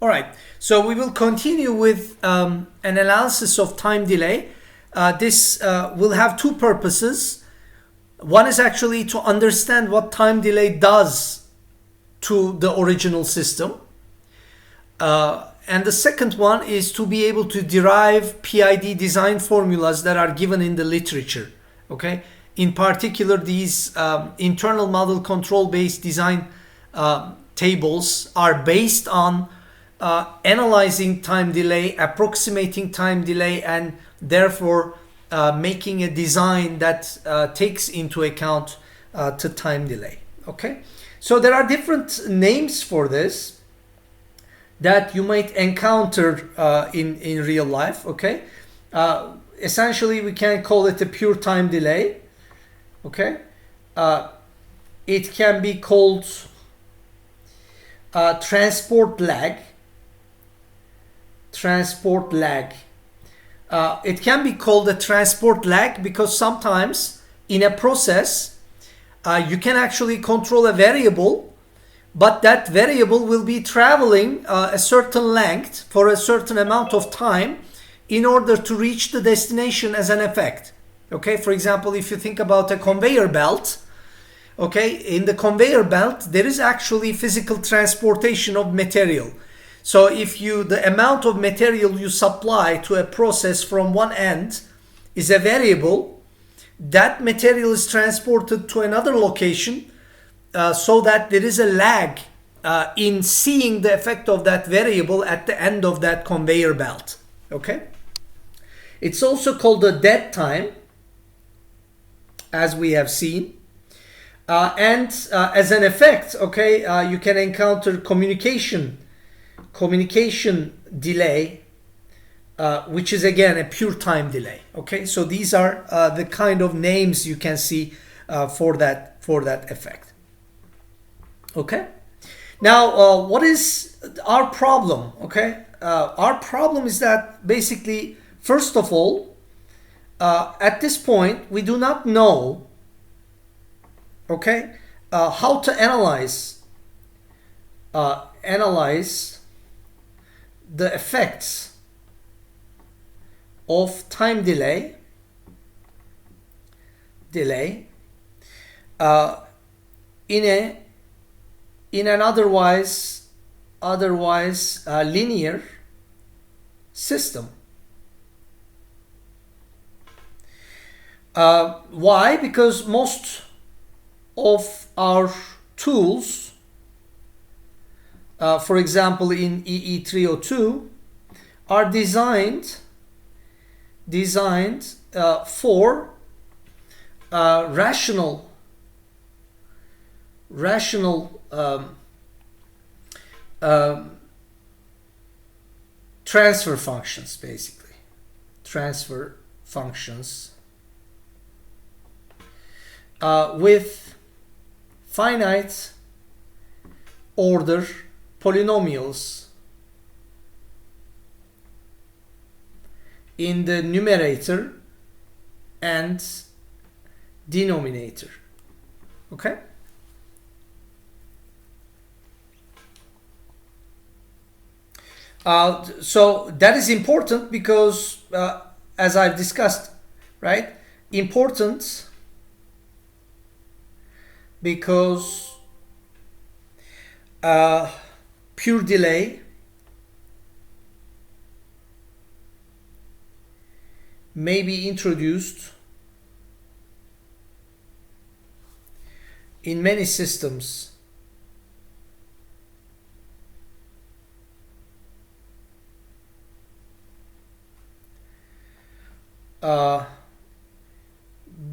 All right, so we will continue with an analysis of time delay. This will have two purposes. One is actually to understand what time delay does to the original system. And the second one is to be able to derive PID design formulas that are given in the literature. Okay. In particular, these internal model control based design tables are based on analyzing time delay, approximating time delay, and therefore making a design that takes into account to time delay. Okay, so there are different names for this that you might encounter in real life. Okay, essentially we can call it a pure time delay. Okay, it can be called transport lag. It can be called a transport lag because sometimes in a process you can actually control a variable, but that variable will be traveling a certain length for a certain amount of time in order to reach the destination as an effect. Okay, for example, if you think about a conveyor belt, okay, in the conveyor belt there is actually physical transportation of material. So if the amount of material you supply to a process from one end is a variable, that material is transported to another location so that there is a lag in seeing the effect of that variable at the end of that conveyor belt. Okay, it's also called the dead time, as we have seen. And as an effect, okay, you can encounter communication delay, which is again a pure time delay. Okay, so these are the kind of names you can see for that effect. Okay, now what is our problem? Okay, our problem is that basically, first of all, at this point we do not know, okay, how to analyze the effects of time delay in an otherwise linear system. Why? Because most of our tools, for example in EE407, are designed for rational transfer functions, basically transfer functions with finite order polynomials in the numerator and denominator. Okay, so that is important because as I've discussed, right, important because pure delay may be introduced in many systems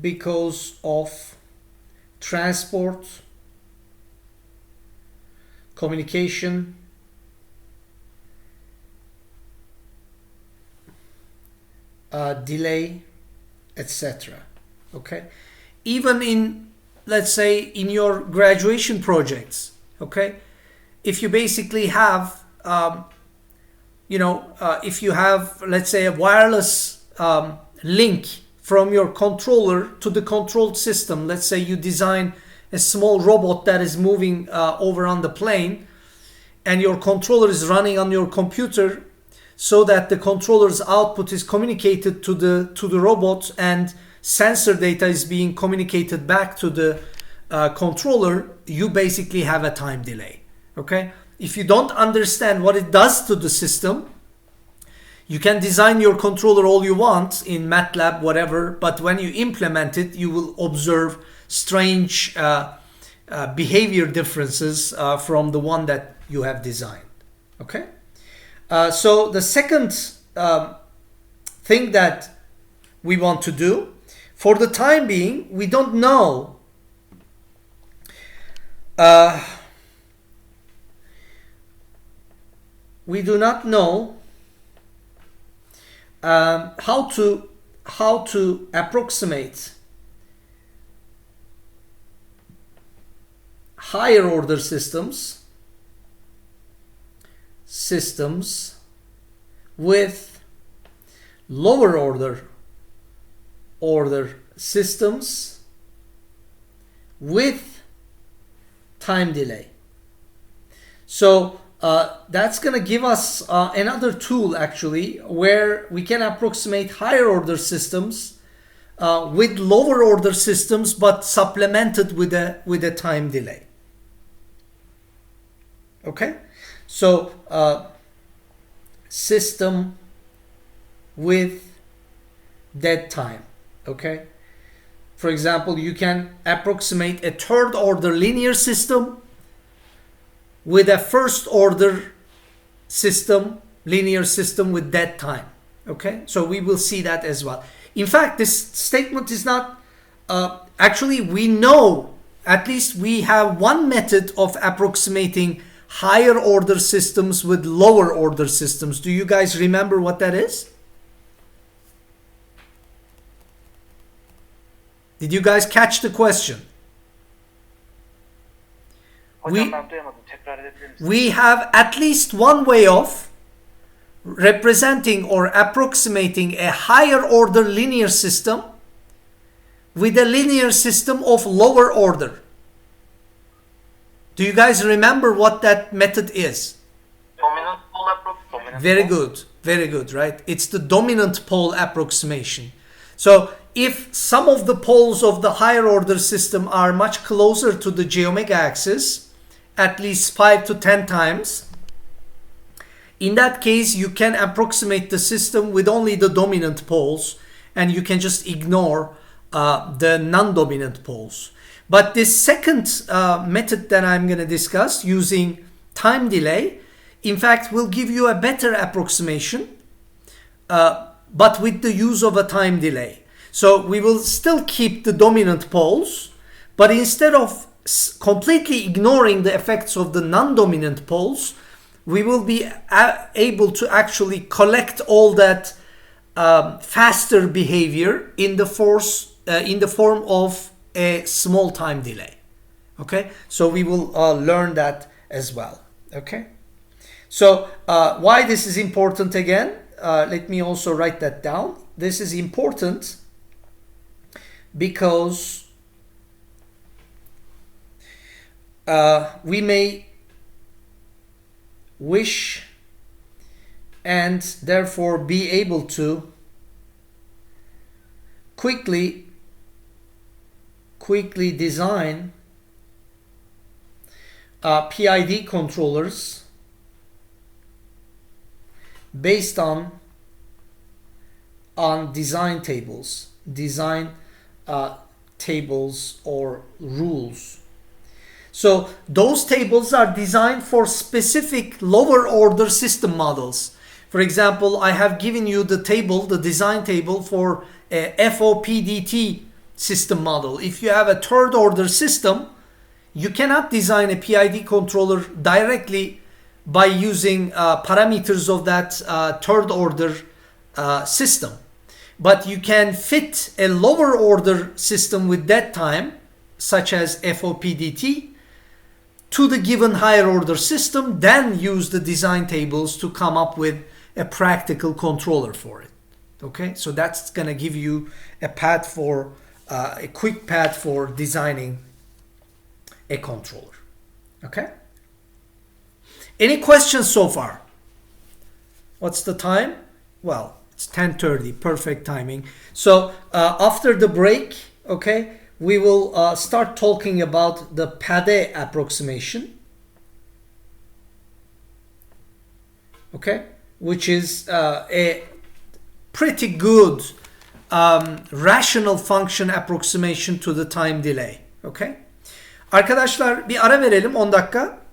because of transport, communication, delay, etc. Okay, even in, let's say, in your graduation projects, okay, if you basically have if you have, let's say, a wireless link from your controller to the controlled system, let's say you design a small robot that is moving over on the plane, and your controller is running on your computer, so that the controller's output is communicated to the robot and sensor data is being communicated back to the controller, you basically have a time delay. Okay? If you don't understand what it does to the system, you can design your controller all you want in MATLAB, whatever, but when you implement it, you will observe strange behavior differences from the one that you have designed. Okay? So the second thing that we want to do, for the time being, we don't know we do not know how to approximate higher order systems with lower order systems with time delay. So that's going to give us another tool actually, where we can approximate higher order systems with lower order systems, but supplemented with a time delay. Okay, so system with dead time. Okay, for example, you can approximate a third order linear system with a first order system, linear system with dead time. Okay, so we will see that as well. In fact, this statement is not actually, we know, at least we have one method of approximating higher order systems with lower order systems. Do you guys remember what that is? Did you guys catch the question? We have at least one way of representing or approximating a higher order linear system with a linear system of lower order. Do you guys remember what that method is? Dominant pole approximation. Very good, very good, right? It's the dominant pole approximation. So if some of the poles of the higher order system are much closer to the j omega axis, at least 5 to 10 times, in that case you can approximate the system with only the dominant poles, and you can just ignore the non-dominant poles. But this second method that I'm going to discuss, using time delay, in fact will give you a better approximation, but with the use of a time delay. So we will still keep the dominant poles, but instead of completely ignoring the effects of the non-dominant poles, we will be able to actually collect all that faster behavior in the form of a small time delay. Okay, so we will learn that as well. Okay, so why this is important again, let me also write that down. This is important because we may wish and therefore be able to quickly design PID controllers based on design tables or rules. So those tables are designed for specific lower order system models. For example, I have given you the design table for a FOPDT system model. If you have a third order system, you cannot design a PID controller directly by using parameters of that third order system. But you can fit a lower order system with dead time, such as FOPDT, to the given higher order system, then use the design tables to come up with a practical controller for it. Okay, so that's going to give you a path for a quick path for designing a controller. Okay, Any questions so far? What's the time? Well, it's 10:30, perfect timing. So after the break, okay, we will start talking about the PADE approximation, okay, which is a pretty good rational function approximation to the time delay, okay. Arkadaşlar bir ara verelim 10 dakika.